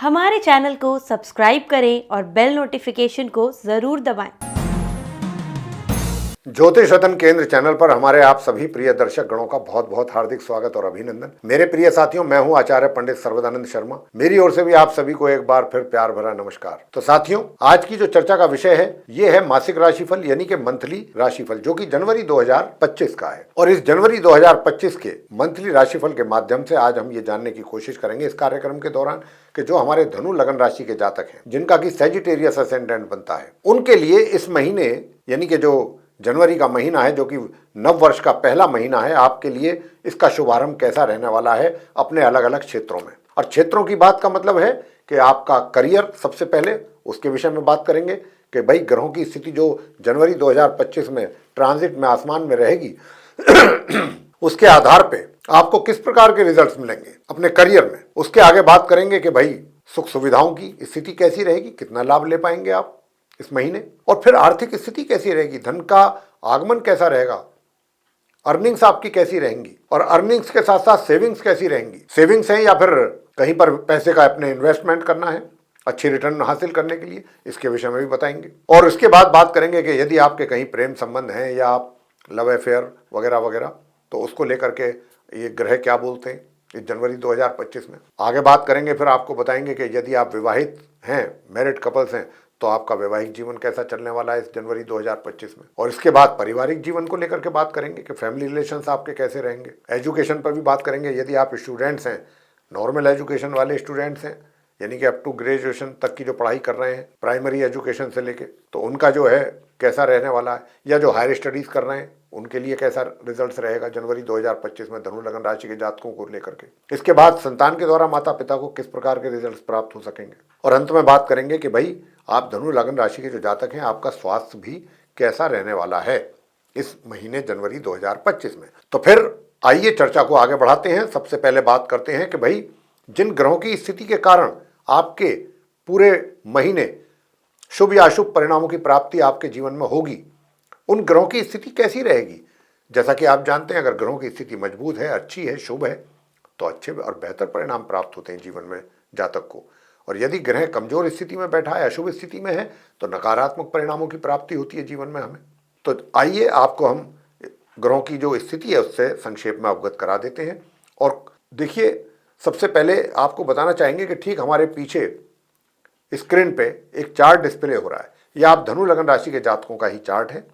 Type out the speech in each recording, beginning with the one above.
हमारे चैनल को सब्सक्राइब करें और बेल नोटिफिकेशन को जरूर दबाएं। ज्योतिष रतन केंद्र चैनल पर हमारे आप सभी प्रिय दर्शक गणों का बहुत बहुत हार्दिक स्वागत और अभिनंदन। मेरे प्रिय साथियों, मैं हूं आचार्य पंडित सर्वदानंद शर्मा। मेरी ओर से भी आप सभी को एक बार फिर प्यार भरा नमस्कार। तो साथियों, आज की जो चर्चा का विषय है ये है मासिक राशिफल यानी कि मंथली राशिफल, जो कि जनवरी 2025 का है। और इस जनवरी 2025 के मंथली राशिफल के माध्यम से आज हम ये जानने की कोशिश करेंगे इस कार्यक्रम के दौरान कि जो हमारे धनु लगन राशि के जातक हैं, जिनका कि सैजिटेरियस असेंडेंट बनता है, उनके लिए इस महीने यानी कि जो जनवरी का महीना है, जो कि नव वर्ष का पहला महीना है, आपके लिए इसका शुभारंभ कैसा रहने वाला है अपने अलग अलग क्षेत्रों में। और क्षेत्रों की बात का मतलब है कि आपका करियर सबसे पहले, उसके विषय में बात करेंगे कि भाई ग्रहों की स्थिति जो जनवरी 2025 में ट्रांजिट में आसमान में रहेगी उसके आधार पे आपको किस प्रकार के रिजल्ट्स मिलेंगे अपने करियर में। उसके आगे बात करेंगे कि भाई सुख सुविधाओं की स्थिति कैसी रहेगी, कितना लाभ ले पाएंगे आप इस महीने, और फिर आर्थिक स्थिति कैसी रहेगी, धन का आगमन कैसा रहेगा, अर्निंग्स आपकी कैसी रहेंगी, और अर्निंग्स के साथ साथ सेविंग्स कैसी रहेंगी। सेविंग्स है या फिर कहीं पर पैसे का अपने इन्वेस्टमेंट करना है अच्छी रिटर्न हासिल करने के लिए, इसके विषय में भी बताएंगे। और उसके बाद बात करेंगे कि यदि आपके कहीं प्रेम संबंध हैं या आप लव अफेयर वगैरह वगैरह, तो उसको लेकर के ये ग्रह क्या बोलते हैं इस जनवरी 2025 में। आगे बात करेंगे, फिर आपको बताएंगे कि यदि आप विवाहित हैं, मैरिड कपल्स हैं, तो आपका वैवाहिक जीवन कैसा चलने वाला है इस जनवरी 2025 में। और इसके बाद पारिवारिक जीवन को लेकर के बात करेंगे कि फैमिली रिलेशंस आपके कैसे रहेंगे। एजुकेशन पर भी बात करेंगे, यदि आप स्टूडेंट्स हैं, नॉर्मल एजुकेशन वाले स्टूडेंट्स हैं, यानी कि अप टू ग्रेजुएशन तक की जो पढ़ाई कर रहे हैं प्राइमरी एजुकेशन से लेके, तो उनका जो है कैसा रहने वाला है, या जो हायर स्टडीज़ कर रहे हैं उनके लिए कैसा रिजल्ट्स रहेगा जनवरी 2025 में धनु लगन राशि के जातकों को लेकर के। इसके बाद संतान के द्वारा माता पिता को किस प्रकार के रिजल्ट्स प्राप्त हो सकेंगे। और अंत में बात करेंगे कि भाई आप धनु लगन राशि के जो जातक हैं, आपका स्वास्थ्य भी कैसा रहने वाला है इस महीने जनवरी 2025 में। तो फिर आइए चर्चा को आगे बढ़ाते हैं। सबसे पहले बात करते हैं कि भाई जिन ग्रहों की स्थिति के कारण आपके पूरे महीने शुभ या अशुभ परिणामों की प्राप्ति आपके जीवन में होगी, उन ग्रहों की स्थिति कैसी रहेगी। जैसा कि आप जानते हैं, अगर ग्रहों की स्थिति मजबूत है, अच्छी है, शुभ है, तो अच्छे और बेहतर परिणाम प्राप्त होते हैं जीवन में जातक को। और यदि ग्रह कमजोर स्थिति में बैठा है, अशुभ स्थिति में है, तो नकारात्मक परिणामों की प्राप्ति होती है जीवन में हमें। तो आइए आपको हम ग्रहों की जो स्थिति है उससे संक्षेप में अवगत करा देते हैं। और देखिए, सबसे पहले आपको बताना चाहेंगे कि ठीक हमारे पीछे स्क्रीन पे एक चार्ट डिस्प्ले हो रहा है। यह आप धनु लगन राशि के जातकों का ही चार्ट है।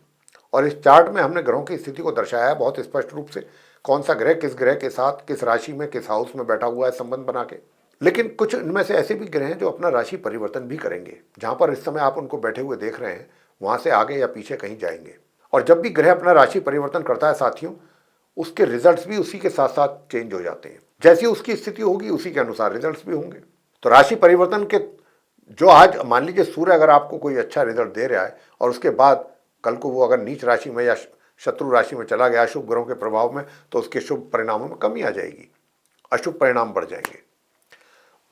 और इस चार्ट में हमने ग्रहों की स्थिति को दर्शाया है बहुत स्पष्ट रूप से, कौन सा ग्रह किस ग्रह के साथ किस राशि में किस हाउस में बैठा हुआ है संबंध बना के। लेकिन कुछ इनमें से ऐसे भी ग्रह हैं जो अपना राशि परिवर्तन भी करेंगे। जहां पर इस समय आप उनको बैठे हुए देख रहे हैं, वहां से आगे या पीछे कहीं जाएंगे। और जब भी ग्रह अपना राशि परिवर्तन करता है साथियों, उसके रिजल्ट्स भी उसी के साथ साथ चेंज हो जाते हैं। जैसी उसकी स्थिति होगी उसी के अनुसार रिजल्ट्स भी होंगे। तो राशि परिवर्तन के जो आज मान लीजिए सूर्य अगर आपको कोई अच्छा रिजल्ट दे रहा है और उसके बाद कल को वो अगर नीच राशि में या शत्रु राशि में चला गया शुभ ग्रहों के प्रभाव में, तो उसके शुभ परिणामों में कमी आ जाएगी, अशुभ परिणाम बढ़ जाएंगे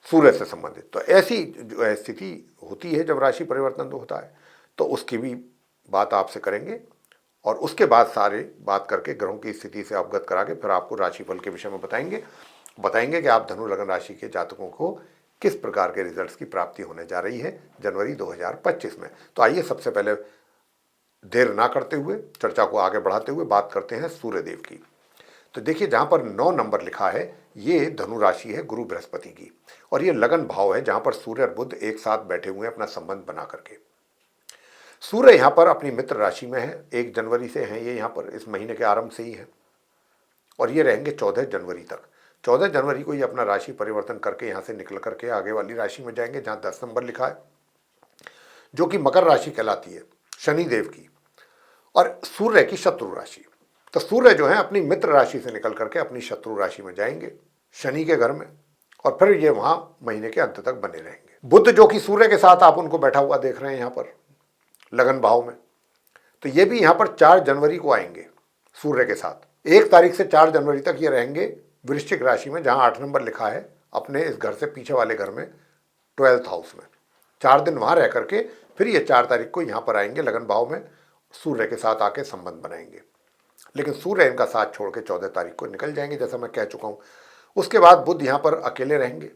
सूर्य से संबंधित। तो ऐसी जो स्थिति होती है जब राशि परिवर्तन होता है, तो उसकी भी बात आपसे करेंगे। और उसके बाद सारे बात करके ग्रहों की स्थिति से अवगत करा के फिर आपको राशिफल के विषय में बताएंगे कि आप धनु लगन राशि के जातकों को किस प्रकार के रिजल्ट्स की प्राप्ति होने जा रही है जनवरी 2025 में। तो आइए सबसे पहले देर ना करते हुए चर्चा को आगे बढ़ाते हुए बात करते हैं सूर्यदेव की। तो देखिए, जहां पर 9 नंबर लिखा है, ये धनु राशि है गुरु बृहस्पति की, और ये लगन भाव है जहां पर सूर्य और बुध एक साथ बैठे हुए हैं अपना संबंध बना करके। सूर्य यहाँ पर अपनी मित्र राशि में है, 1 जनवरी से हैं ये यहाँ पर, इस महीने के आरंभ से ही है, और ये रहेंगे 14 जनवरी तक। 14 जनवरी को ये अपना राशि परिवर्तन करके यहाँ से निकल करके आगे वाली राशि में जाएंगे जहाँ 10 नंबर लिखा है, जो कि मकर राशि कहलाती है शनिदेव की, और सूर्य की शत्रु राशि। तो सूर्य जो है अपनी मित्र राशि से निकल करके अपनी शत्रु राशि में जाएंगे शनि के घर में, और फिर ये वहां महीने के अंत तक बने रहेंगे। बुध जो कि सूर्य के साथ आप उनको बैठा हुआ देख रहे हैं यहाँ पर लगन भाव में, तो ये भी यहाँ पर 4 जनवरी को आएंगे सूर्य के साथ। 1 तारीख से 4 जनवरी तक ये रहेंगे वृश्चिक राशि में, जहाँ 8 नंबर लिखा है अपने इस घर से पीछे वाले घर में 12th हाउस में। 4 दिन वहां रह करके फिर ये 4 तारीख को यहाँ पर आएंगे लगन भाव में, सूर्य के साथ आके संबंध बनाएंगे। लेकिन सूर्य इनका साथ छोड़ के 14 तारीख को निकल जाएंगे, जैसा मैं कह चुका हूँ। उसके बाद बुध यहाँ पर अकेले रहेंगे।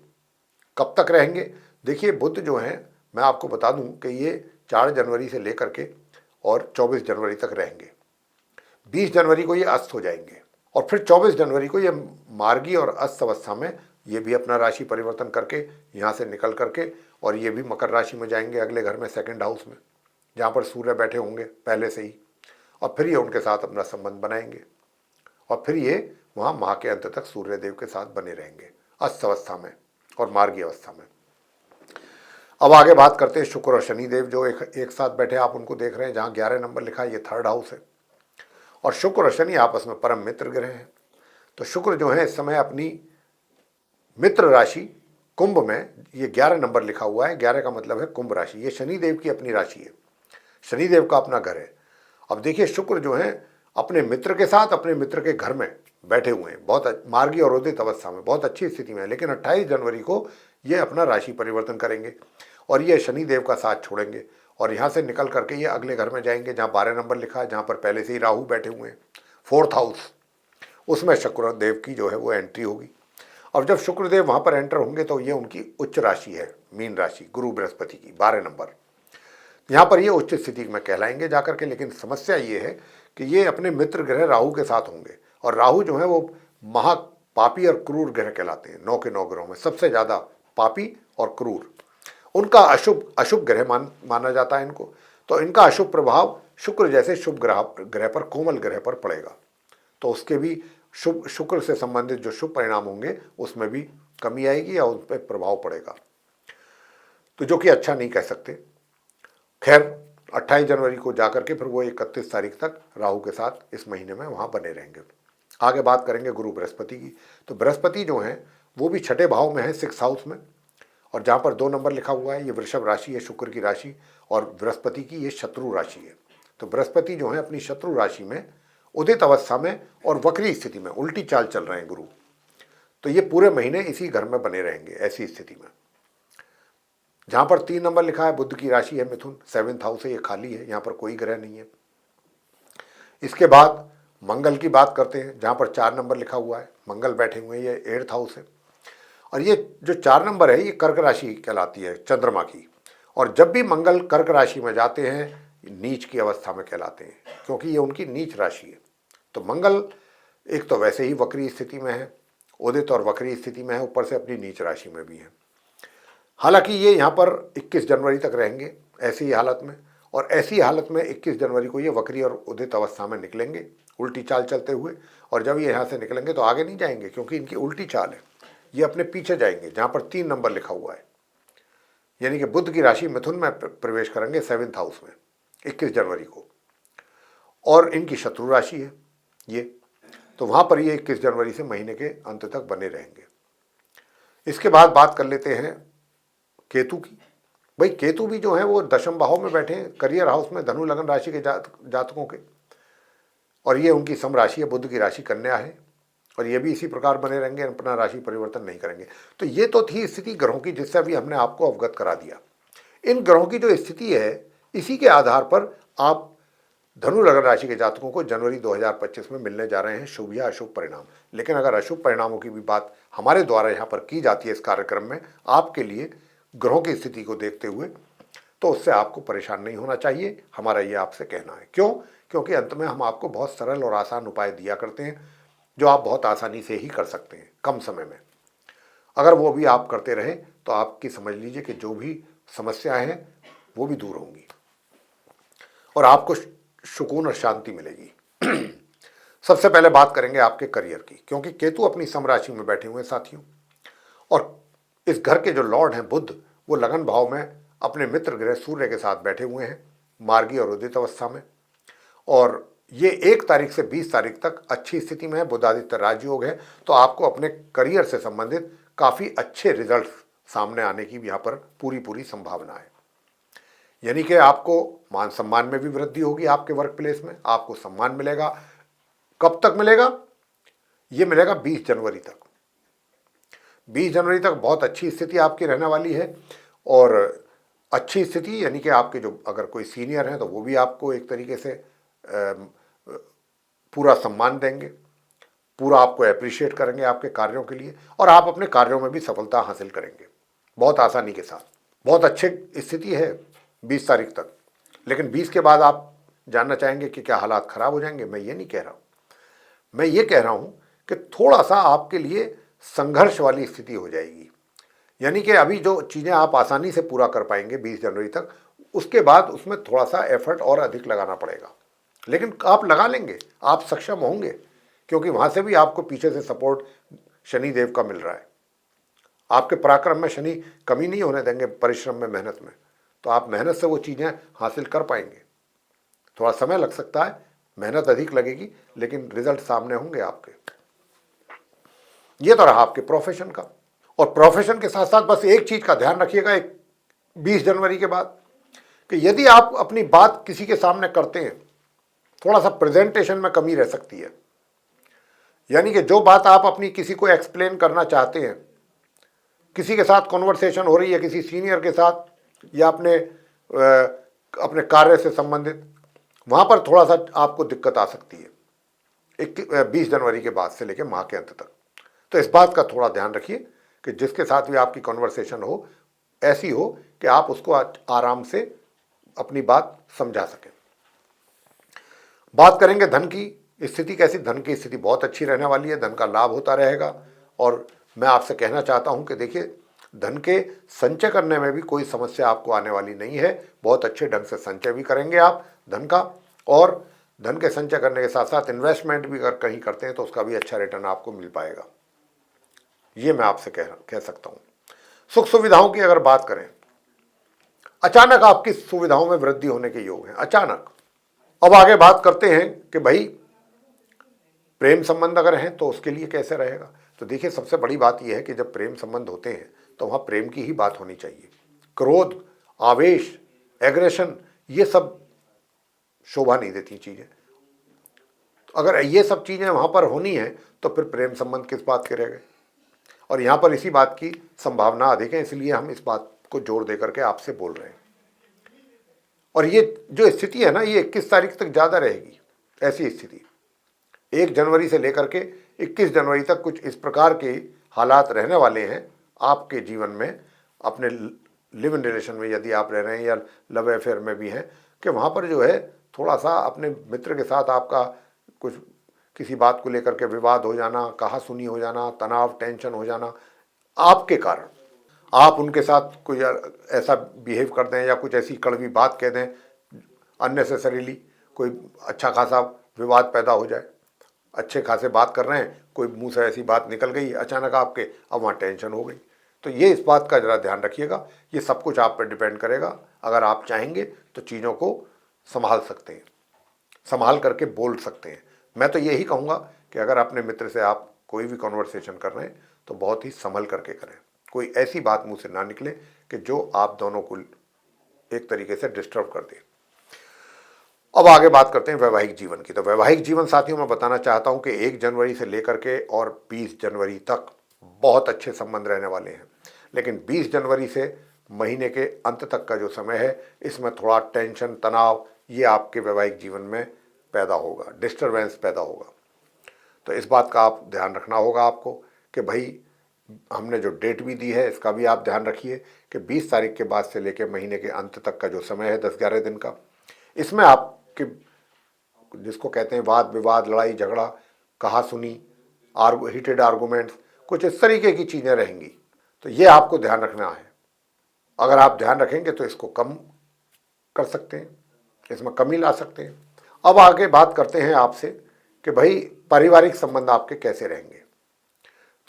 कब तक रहेंगे? देखिए बुध जो है, मैं आपको बता दूं कि ये 4 जनवरी से लेकर के और 24 जनवरी तक रहेंगे। 20 जनवरी को ये अस्त हो जाएंगे और फिर 24 जनवरी को ये मार्गी और अस्त अवस्था में ये भी अपना राशि परिवर्तन करके यहाँ से निकल करके और ये भी मकर राशि में जाएंगे, अगले घर में, सेकंड हाउस में, जहाँ पर सूर्य बैठे होंगे पहले से ही। और फिर ये उनके साथ अपना संबंध बनाएंगे और फिर ये वहाँ माह के अंत तक सूर्य देव के साथ बने रहेंगे अस्त अवस्था में और मार्गी अवस्था में। अब आगे बात करते हैं शुक्र और शनि देव जो एक साथ बैठे, आप उनको देख रहे हैं, जहाँ 11 नंबर लिखा है ये थर्ड हाउस है और शुक्र और शनि आपस में परम मित्र ग्रह हैं। तो शुक्र जो है इस समय अपनी मित्र राशि कुंभ में, ये 11 नंबर लिखा हुआ है, 11 का मतलब है कुंभ राशि, ये शनि देव की अपनी राशि है, शनि देव का अपना घर है। अब देखिए शुक्र जो है अपने मित्र के साथ अपने मित्र के घर में बैठे हुए हैं, बहुत मार्गी और उदित अवस्था में, बहुत अच्छी स्थिति में है। लेकिन 28 जनवरी को ये अपना राशि परिवर्तन करेंगे और ये शनि देव का साथ छोड़ेंगे और यहाँ से निकल करके ये अगले घर में जाएंगे जहाँ 12 नंबर लिखा है, जहाँ पर पहले से ही राहु बैठे हुए हैं, फोर्थ हाउस, उसमें शुक्र देव की जो है वो एंट्री होगी। और जब शुक्रदेव वहाँ पर एंटर होंगे तो ये उनकी उच्च राशि है, मीन राशि, गुरु बृहस्पति की 12 नंबर, यहाँ पर ये उच्च स्थिति में कहलाएंगे जाकर के। लेकिन समस्या ये है कि ये अपने मित्र ग्रह राहु के साथ होंगे और राहु जो है वो महापापी और क्रूर ग्रह कहलाते हैं, 9 के 9 ग्रहों में सबसे ज़्यादा पापी और क्रूर, उनका अशुभ ग्रह माना जाता है इनको। तो इनका अशुभ प्रभाव शुक्र जैसे शुभ ग्रह पर, कोमल ग्रह पर पड़ेगा, तो उसके भी शुक्र से संबंधित जो शुभ परिणाम होंगे उसमें भी कमी आएगी या उन पर प्रभाव पड़ेगा, तो जो कि अच्छा नहीं कह सकते। खैर 28 जनवरी को जाकर के फिर वो 31 तारीख तक राहु के साथ इस महीने में वहाँ बने रहेंगे। आगे बात करेंगे गुरु बृहस्पति की। तो बृहस्पति जो हैं वो भी छठे भाव में है, 6th हाउस में, और जहाँ पर 2 नंबर लिखा हुआ है ये वृषभ राशि है, शुक्र की राशि, और बृहस्पति की ये शत्रु राशि है। तो बृहस्पति जो है अपनी शत्रु राशि में उदित अवस्था में और वक्री स्थिति में, उल्टी चाल चल रहे हैं गुरु, तो ये पूरे महीने इसी घर में बने रहेंगे ऐसी स्थिति में। जहाँ पर 3 नंबर लिखा है बुध की राशि है मिथुन, 7th हाउस है, ये खाली है, यहाँ पर कोई ग्रह नहीं है। इसके बाद मंगल की बात करते हैं, जहाँ पर 4 नंबर लिखा हुआ है, मंगल बैठे हुए हैं, ये 8th हाउस है। और ये जो 4 नंबर है ये कर्क राशि कहलाती है, चंद्रमा की, और जब भी मंगल कर्क राशि में जाते हैं नीच की अवस्था में कहलाते हैं, क्योंकि ये उनकी नीच राशि है। तो मंगल एक तो वैसे ही वक्री स्थिति में है, उदित और वक्री स्थिति में है, ऊपर से अपनी नीच राशि में भी है। हालांकि ये यहाँ पर 21 जनवरी तक रहेंगे ऐसी ही हालत में, और ऐसी हालत में 21 जनवरी को ये वक्री और उदित अवस्था में निकलेंगे उल्टी चाल चलते हुए, और जब ये यहाँ से निकलेंगे तो आगे नहीं जाएंगे क्योंकि इनकी उल्टी चाल है, ये अपने पीछे जाएंगे जहाँ पर 3 नंबर लिखा हुआ है, यानी कि बुध की राशि मिथुन में प्रवेश करेंगे 7th हाउस में 21 जनवरी को, और इनकी शत्रु राशि है ये, तो वहाँ पर ये 21 जनवरी से महीने के अंत तक बने रहेंगे। इसके बाद बात कर लेते हैं केतु की। भाई केतु भी जो है वो 10th भाव में बैठे हैं, करियर हाउस में, धनु लगन राशि के जातकों के, और ये उनकी सम राशि है, बुध की राशि कन्या है, और ये भी इसी प्रकार बने रहेंगे, अपना राशि परिवर्तन नहीं करेंगे। तो ये तो थी स्थिति ग्रहों की, जिससे अभी हमने आपको अवगत करा दिया। इन ग्रहों की जो स्थिति है इसी के आधार पर आप धनु लगन राशि के जातकों को जनवरी 2025 में मिलने जा रहे हैं शुभ या अशुभ परिणाम। लेकिन अगर अशुभ परिणामों की भी बात हमारे द्वारा यहाँ पर की जाती है इस कार्यक्रम में आपके लिए ग्रहों की स्थिति को देखते हुए, तो उससे आपको परेशान नहीं होना चाहिए, हमारा ये आपसे कहना है। क्यों? क्योंकि अंत में हम आपको बहुत सरल और आसान उपाय दिया करते हैं जो आप बहुत आसानी से ही कर सकते हैं कम समय में। अगर वो भी आप करते रहे तो आपकी समझ लीजिए कि जो भी समस्याएं हैं वो भी दूर होंगी और आपको सुकून और शांति मिलेगी। सबसे पहले बात करेंगे आपके करियर की, क्योंकि केतु अपनी सम राशि में बैठे हुए हैं साथियों, और इस घर के जो लॉर्ड हैं बुध, वो लगन भाव में अपने मित्र ग्रह सूर्य के साथ बैठे हुए हैं मार्गी और उदित अवस्था में, और ये 1 तारीख से 20 तारीख तक अच्छी स्थिति में है, बुधादित्य राजयोग है। तो आपको अपने करियर से संबंधित काफ़ी अच्छे रिजल्ट सामने आने की यहाँ पर पूरी संभावना है, यानी कि आपको मान सम्मान में भी वृद्धि होगी, आपके वर्क प्लेस में आपको सम्मान मिलेगा। कब तक मिलेगा? ये मिलेगा 20 जनवरी तक। 20 जनवरी तक बहुत अच्छी स्थिति आपकी रहने वाली है, और अच्छी स्थिति यानी कि आपके जो अगर कोई सीनियर हैं तो वो भी आपको एक तरीके से पूरा सम्मान देंगे, पूरा आपको अप्रिशिएट करेंगे आपके कार्यों के लिए, और आप अपने कार्यों में भी सफलता हासिल करेंगे बहुत आसानी के साथ। बहुत अच्छी स्थिति है 20 तारीख तक, लेकिन 20 के बाद आप जानना चाहेंगे कि क्या हालात खराब हो जाएंगे। मैं ये नहीं कह रहा हूँ, मैं ये कह रहा हूँ कि थोड़ा सा आपके लिए संघर्ष वाली स्थिति हो जाएगी। यानी कि अभी जो चीज़ें आप आसानी से पूरा कर पाएंगे 20 जनवरी तक, उसके बाद उसमें थोड़ा सा एफर्ट और अधिक लगाना पड़ेगा, लेकिन आप लगा लेंगे, आप सक्षम होंगे, क्योंकि वहाँ से भी आपको पीछे से सपोर्ट शनि देव का मिल रहा है। आपके पराक्रम में शनि कमी नहीं होने देंगे, परिश्रम में, मेहनत में, तो आप मेहनत से वो चीज़ें हासिल कर पाएंगे। थोड़ा समय लग सकता है, मेहनत अधिक लगेगी, लेकिन रिजल्ट सामने होंगे आपके। ये तो रहा आपके प्रोफेशन का। और प्रोफेशन के साथ साथ बस एक चीज़ का ध्यान रखिएगा 20 जनवरी के बाद, कि यदि आप अपनी बात किसी के सामने करते हैं, थोड़ा सा प्रेजेंटेशन में कमी रह सकती है। यानी कि जो बात आप अपनी किसी को एक्सप्लेन करना चाहते हैं, किसी के साथ कॉन्वर्सेशन हो रही है, किसी सीनियर के साथ या अपने कार्य से संबंधित, वहाँ पर थोड़ा सा आपको दिक्कत आ सकती है 20 जनवरी के बाद से लेकर माह के अंत तक। तो इस बात का थोड़ा ध्यान रखिए कि जिसके साथ भी आपकी कॉन्वर्सेशन हो, ऐसी हो कि आप उसको आराम से अपनी बात समझा सकें। बात करेंगे धन की स्थिति कैसी। धन की स्थिति बहुत अच्छी रहने वाली है, धन का लाभ होता रहेगा। और मैं आपसे कहना चाहता हूं कि देखिए, धन के संचय करने में भी कोई समस्या आपको आने वाली नहीं है। बहुत अच्छे ढंग से संचय भी करेंगे आप धन का, और धन के संचय करने के साथ साथ इन्वेस्टमेंट भी अगर कहीं करते हैं तो उसका भी अच्छा रिटर्न आपको मिल पाएगा। ये मैं आपसे कह सकता हूँ। सुख सुविधाओं की अगर बात करें, अचानक आपकी सुविधाओं में वृद्धि होने के योग हैं, अचानक। अब आगे बात करते हैं कि भाई प्रेम संबंध अगर हैं तो उसके लिए कैसे रहेगा। तो देखिए, सबसे बड़ी बात यह है कि जब प्रेम संबंध होते हैं तो वहाँ प्रेम की ही बात होनी चाहिए। क्रोध, आवेश, एग्रेशन, ये सब शोभा नहीं देती चीज़ें। तो अगर ये सब चीज़ें वहाँ पर होनी है तो फिर प्रेम संबंध किस बात के रह गए। और यहाँ पर इसी बात की संभावना अधिक है, इसलिए हम इस बात को जोर दे करके आपसे बोल रहे हैं। और ये जो स्थिति है ना, ये 21 तारीख तक ज़्यादा रहेगी ऐसी स्थिति। 1 जनवरी से लेकर के 21 जनवरी तक कुछ इस प्रकार के हालात रहने वाले हैं आपके जीवन में। अपने लिव इन रिलेशन में यदि आप रह रहे हैं या लव अफेयर में भी हैं, कि वहाँ पर जो है थोड़ा सा अपने मित्र के साथ आपका कुछ किसी बात को लेकर के विवाद हो जाना, कहा सुनी हो जाना, तनाव, टेंशन हो जाना आपके कारण। आप उनके साथ कोई ऐसा बिहेव कर दें या कुछ ऐसी कड़वी बात कह दें, अननेसेसरीली कोई अच्छा खासा विवाद पैदा हो जाए। अच्छे खासे बात कर रहे हैं, कोई मुंह से ऐसी बात निकल गई अचानक आपके, अब वहाँ टेंशन हो गई। तो ये इस बात का ज़रा ध्यान रखिएगा। ये सब कुछ आप पर डिपेंड करेगा। अगर आप चाहेंगे तो चीज़ों को संभाल सकते हैं, संभाल करके बोल सकते हैं। मैं तो यही कहूँगा कि अगर अपने मित्र से आप कोई भी कॉन्वर्सेशन कर रहे हैं तो बहुत ही संभल करके करें। कोई ऐसी बात मुंह से ना निकले कि जो आप दोनों को एक तरीके से डिस्टर्ब कर दे। अब आगे बात करते हैं वैवाहिक जीवन की। तो वैवाहिक जीवन साथियों, मैं बताना चाहता हूं कि 1 जनवरी से लेकर के और 20 जनवरी तक बहुत अच्छे संबंध रहने वाले हैं। लेकिन 20 जनवरी से महीने के अंत तक का जो समय है, इसमें थोड़ा टेंशन, तनाव, ये आपके वैवाहिक जीवन में पैदा होगा, डिस्टर्बेंस पैदा होगा। तो इस बात का आप ध्यान रखना होगा आपको कि भाई हमने जो डेट भी दी है इसका भी आप ध्यान रखिए कि 20 तारीख के बाद से लेकर महीने के अंत तक का जो समय है 10-11 दिन का, इसमें आपके जिसको कहते हैं वाद विवाद, लड़ाई झगड़ा, कहा सुनी, हीटेड आर्गूमेंट्स, कुछ इस तरीके की चीज़ें रहेंगी। तो ये आपको ध्यान रखना है। अगर आप ध्यान रखेंगे तो इसको कम कर सकते हैं, इसमें कमी ला सकते हैं। अब आगे बात करते हैं आपसे कि भाई पारिवारिक संबंध आपके कैसे रहेंगे।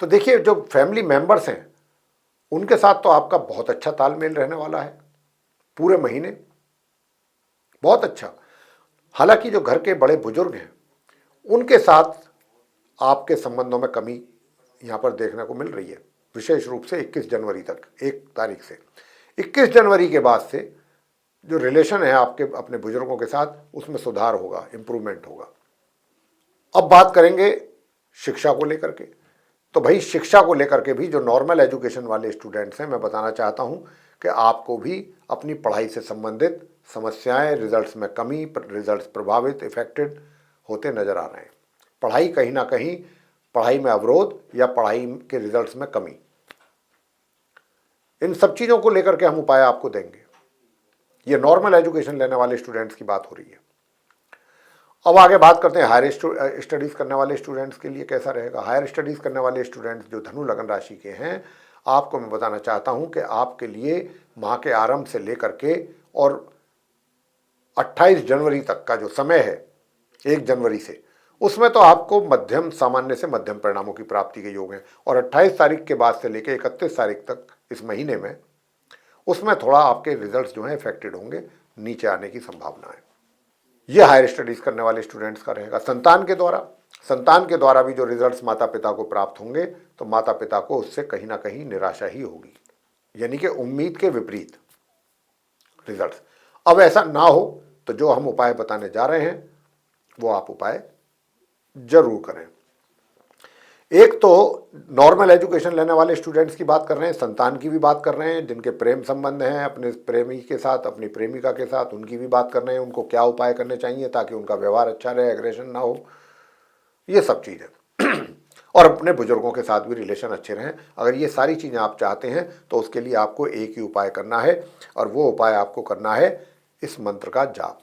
तो देखिए, जो फैमिली मेंबर्स हैं उनके साथ तो आपका बहुत अच्छा तालमेल रहने वाला है पूरे महीने, बहुत अच्छा। हालांकि जो घर के बड़े बुजुर्ग हैं उनके साथ आपके संबंधों में कमी यहाँ पर देखने को मिल रही है, विशेष रूप से 21 जनवरी तक। 1 तारीख से 21 जनवरी के बाद से जो रिलेशन है आपके अपने बुजुर्गों के साथ, उसमें सुधार होगा, इम्प्रूवमेंट होगा। अब बात करेंगे शिक्षा को लेकर के। तो भाई शिक्षा को लेकर के भी जो नॉर्मल एजुकेशन वाले स्टूडेंट्स हैं, मैं बताना चाहता हूं कि आपको भी अपनी पढ़ाई से संबंधित समस्याएं, रिजल्ट्स में कमी, रिजल्ट्स प्रभावित, इफेक्टेड होते नजर आ रहे हैं। पढ़ाई कहीं ना कहीं, पढ़ाई में अवरोध या पढ़ाई के रिजल्ट्स में कमी, इन सब चीज़ों को लेकर के हम उपाय आपको देंगे। ये नॉर्मल एजुकेशन लेने वाले स्टूडेंट्स की बात हो रही है। अब आगे बात करते हैं हायर स्टडीज़ करने वाले स्टूडेंट्स के लिए कैसा रहेगा। हायर स्टडीज़ करने वाले स्टूडेंट्स जो धनु लगन राशि के हैं, आपको मैं बताना चाहता हूं कि आपके लिए माह के आरंभ से लेकर के और 28 जनवरी तक का जो समय है, 1 जनवरी से, उसमें तो आपको मध्यम सामान्य से मध्यम परिणामों की प्राप्ति के योग हैं। और 28 तारीख के बाद से लेकर 31 तारीख तक इस महीने में, उसमें थोड़ा आपके रिजल्ट्स जो हैं इफेक्टेड होंगे, नीचे आने की संभावना है। यह हायर स्टडीज़ करने वाले स्टूडेंट्स का रहेगा। संतान के द्वारा भी जो रिजल्ट्स माता पिता को प्राप्त होंगे, तो माता पिता को उससे कहीं ना कहीं निराशा ही होगी, यानी कि उम्मीद के विपरीत रिजल्ट्स। अब ऐसा ना हो तो जो हम उपाय बताने जा रहे हैं वो आप उपाय जरूर करें। एक तो नॉर्मल एजुकेशन लेने वाले स्टूडेंट्स की बात कर रहे हैं, संतान की भी बात कर रहे हैं, जिनके प्रेम संबंध हैं अपने प्रेमी के साथ, अपनी प्रेमिका के साथ, उनकी भी बात कर रहे हैं। उनको क्या उपाय करने चाहिए ताकि उनका व्यवहार अच्छा रहे, एग्रेशन ना हो, ये सब चीज़ें। और अपने बुजुर्गों के साथ भी रिलेशन अच्छे रहें। अगर ये सारी चीज़ें आप चाहते हैं तो उसके लिए आपको एक ही उपाय करना है, और वो उपाय आपको करना है इस मंत्र का जाप।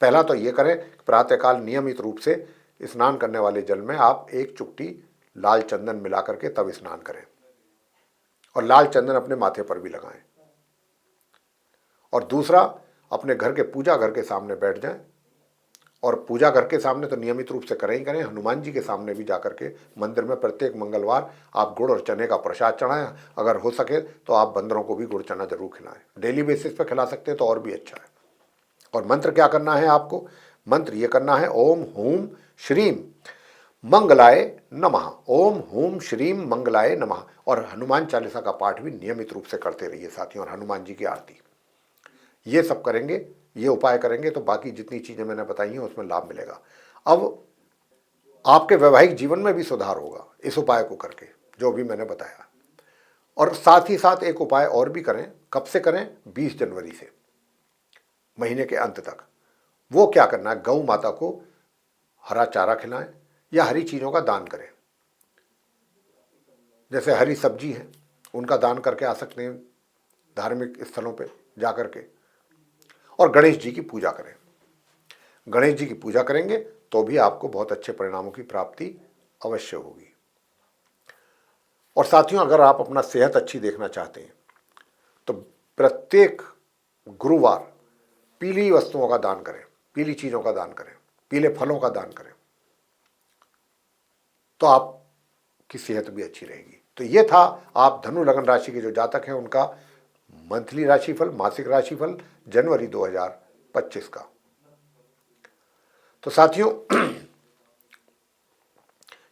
पहला तो ये करें, प्रातःकाल नियमित रूप से स्नान करने वाले जल में आप 1 चुटकी लाल चंदन मिला करके तब स्नान करें, और लाल चंदन अपने माथे पर भी लगाएं। और दूसरा, अपने घर के पूजा घर के सामने बैठ जाएं, और पूजा घर के सामने तो नियमित रूप से करें ही करें, हनुमान जी के सामने भी जाकर के मंदिर में प्रत्येक मंगलवार आप गुड़ और चने का प्रसाद चढ़ाएं। अगर हो सके तो आप बंदरों को भी गुड़ चना जरूर खिलाएं। डेली बेसिस पे खिला सकते हैं तो और भी अच्छा है। और मंत्र क्या करना है आपको? मंत्र ये करना है, ओम हूम श्रीम मंगलाय नमः, ओम हूम श्रीम मंगलाय नमः। और हनुमान चालीसा का पाठ भी नियमित रूप से करते रहिए साथियों, और हनुमान जी की आरती। ये सब करेंगे, ये उपाय करेंगे तो बाकी जितनी चीज़ें मैंने बताई हैं उसमें लाभ मिलेगा। अब आपके वैवाहिक जीवन में भी सुधार होगा इस उपाय को करके, जो भी मैंने बताया। और साथ ही साथ एक उपाय और भी करें। कब से करें? 20 जनवरी से, महीने के अंत तक। वो क्या करना है, गौ माता को हरा चारा खिलाएं या हरी चीज़ों का दान करें। जैसे हरी सब्जी है, उनका दान करके आ सकते हैं धार्मिक स्थलों पे जा कर के। और गणेश जी की पूजा करें। गणेश जी की पूजा करेंगे तो भी आपको बहुत अच्छे परिणामों की प्राप्ति अवश्य होगी। और साथियों, अगर आप अपना सेहत अच्छी देखना चाहते हैं तो प्रत्येक गुरुवार पीली वस्तुओं का दान करें, पीली चीज़ों का दान करें, पीले फलों का दान करें, तो आपकी सेहत भी अच्छी रहेगी। तो ये था आप धनु लगन राशि के जो जातक हैं उनका मंथली राशिफल, मासिक राशिफल जनवरी 2025 का। तो साथियों,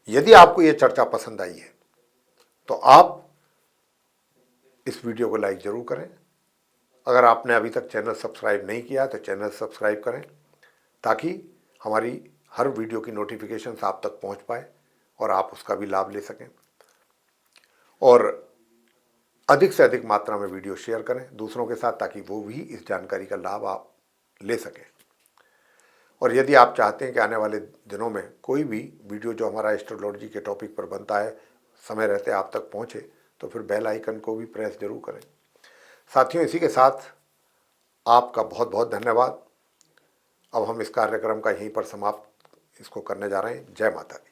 यदि आपको ये चर्चा पसंद आई है तो आप इस वीडियो को लाइक जरूर करें। अगर आपने अभी तक चैनल सब्सक्राइब नहीं किया तो चैनल सब्सक्राइब करें, ताकि हमारी हर वीडियो की नोटिफिकेशंस आप तक पहुंच पाए और आप उसका भी लाभ ले सकें। और अधिक से अधिक मात्रा में वीडियो शेयर करें दूसरों के साथ, ताकि वो भी इस जानकारी का लाभ आप ले सकें। और यदि आप चाहते हैं कि आने वाले दिनों में कोई भी वीडियो जो हमारा एस्ट्रोलॉजी के टॉपिक पर बनता है समय रहते आप तक पहुंचे, तो फिर बेल आइकन को भी प्रेस जरूर करें। साथियों, इसी के साथ आपका बहुत बहुत धन्यवाद। अब हम इस कार्यक्रम का यहीं पर समाप्त इसको करने जा रहे हैं। जय माता दी।